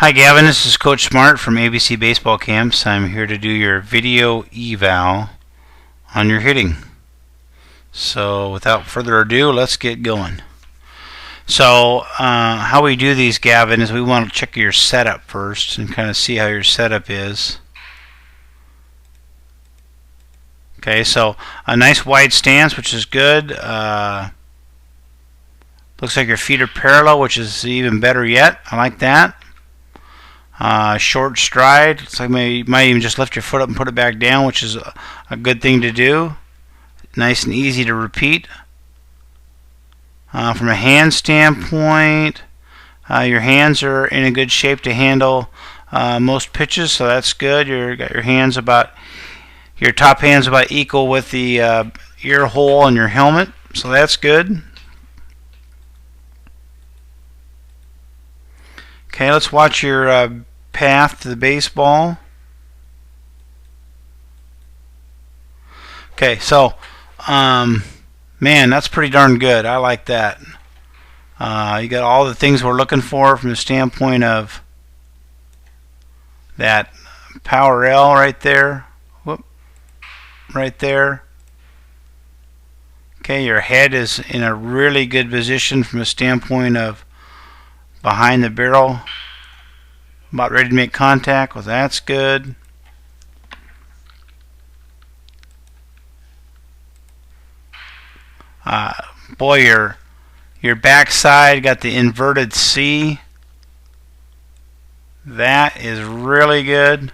Hi Gavin, this is Coach Smart from ABC Baseball Camps. I'm here to do your video eval on your hitting. So without further ado, let's get going. So how we do these, Gavin, is we want to check your setup first and kind of see how your setup is. Okay, so a nice wide stance, which is good. Looks like your feet are parallel, which is even better yet. I like that. Short stride. It's like you might even just lift your foot up and put it back down, which is a good thing to do. Nice and easy to repeat. From a hand standpoint, your hands are in a good shape to handle most pitches, so that's good. You got your hands your top hands about equal with the ear hole on your helmet, so that's good. Okay, let's watch your path to the baseball. Okay, so man, that's pretty darn good. I like that. You got all the things we're looking for from the standpoint of that power L right there. Whoop, right there. Okay, your head is in a really good position from a standpoint of behind the barrel, about ready to make contact. Well, that's good. Boy, your backside got the inverted C. That is really good.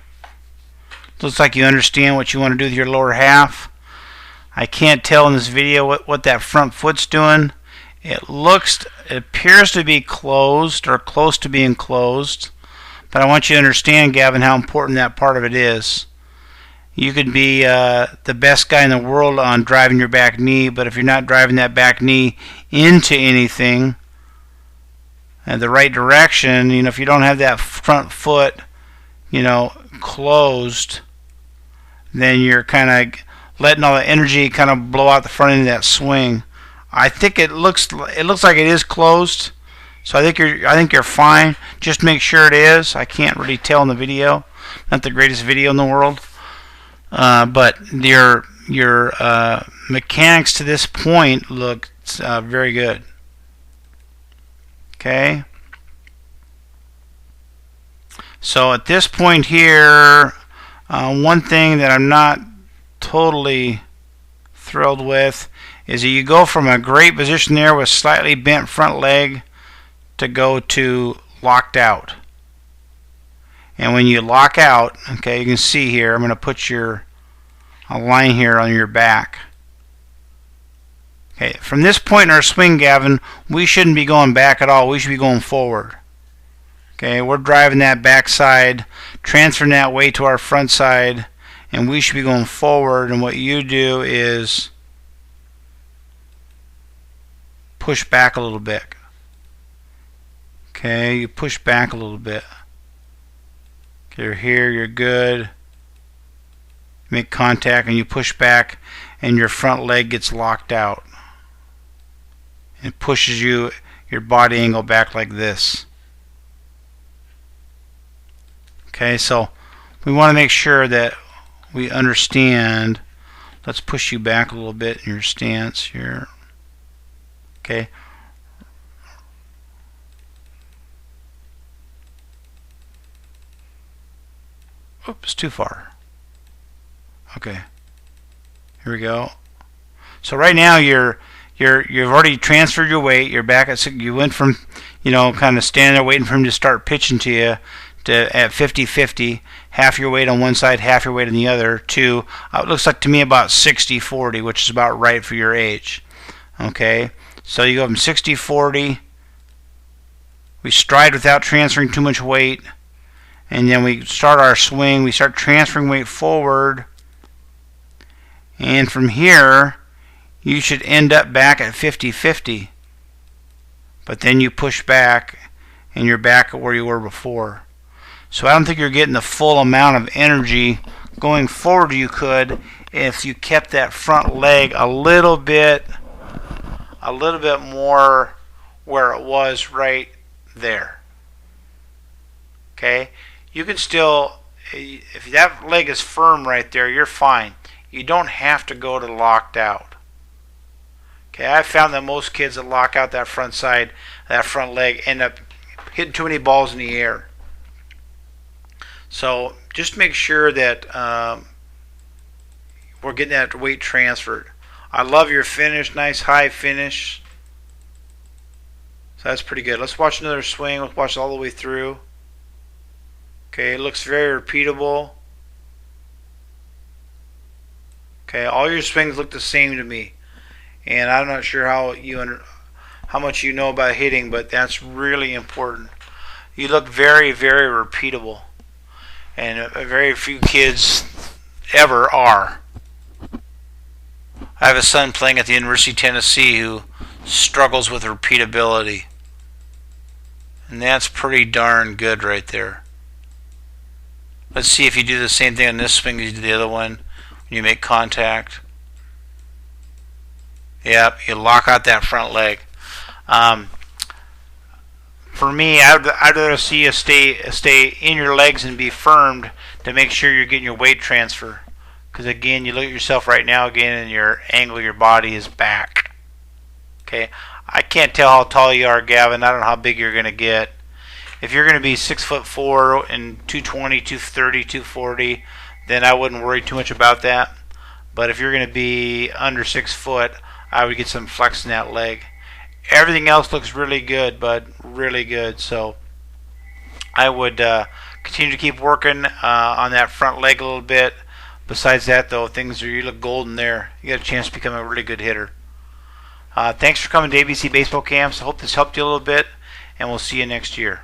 Looks like you understand what you want to do with your lower half. I can't tell in this video what that front foot's doing. It appears to be closed or close to being closed, but I want you to understand, Gavin, how important that part of it is. You could be the best guy in the world on driving your back knee, but if you're not driving that back knee into anything in the right direction, if you don't have that front foot, closed, then you're kind of letting all the energy kind of blow out the front end of that swing. I think it looks like it is closed, so I think you're fine. Just make sure it is. I can't really tell in the video. Not the greatest video in the world, but your mechanics to this point look very good. Okay. So at this point here, one thing that I'm not totally thrilled with is that you go from a great position there with slightly bent front leg to go to locked out. And when you lock out, okay, you can see here, I'm going to put a line here on your back. Okay, from this point in our swing, Gavin, we shouldn't be going back at all. We should be going forward. Okay, we're driving that backside, transferring that weight to our front side, and we should be going forward. And what you do is push back a little bit. Okay, you push back a little bit. Okay, you're here, you're good. Make contact and you push back and your front leg gets locked out. It pushes your body angle back like this. Okay, so we want to make sure that we understand. Let's push you back a little bit in your stance here. Okay. Oops, too far. Okay. Here we go. So right now you've already transferred your weight. You're back at, you went from kind of standing there waiting for him to start pitching to you at 50-50, half your weight on one side, half your weight on the other, to it looks like to me about 60-40, which is about right for your age. Okay. So you go from 60-40, we stride without transferring too much weight, and then we start our swing, we start transferring weight forward, and from here you should end up back at 50-50, but then you push back and you're back at where you were before. So I don't think you're getting the full amount of energy going forward you could if you kept that front leg a little bit more where it was right there. Okay, you can still, if that leg is firm right there, you're fine. You don't have to go to locked out. Okay, I've found that most kids that lock out that front side, that front leg, end up hitting too many balls in the air. So just make sure that we're getting that weight transferred. I love your finish, nice high finish. So that's pretty good. Let's watch another swing. Let's watch it all the way through. Okay, it looks very repeatable. Okay, all your swings look the same to me, and I'm not sure how much you know about hitting, but that's really important. You look very, very repeatable, and very few kids ever are. I have a son playing at the University of Tennessee who struggles with repeatability, and that's pretty darn good right there. Let's see if you do the same thing on this swing as you did the other one when you make contact. Yep, you lock out that front leg. For me, I'd rather see you stay in your legs and be firmed to make sure you're getting your weight transfer. Because again, you look at yourself right now again, and your angle of your body is back. Okay, I can't tell how tall you are, Gavin. I don't know how big you're going to get. If you're going to be 6'4" and 220, 230, 240, then I wouldn't worry too much about that. But if you're going to be under 6 foot, I would get some flex in that leg. Everything else looks really good, but really good. So I would continue to keep working on that front leg a little bit. Besides that, though, you look golden there. You got a chance to become a really good hitter. Thanks for coming to ABC Baseball Camps. I hope this helped you a little bit, and we'll see you next year.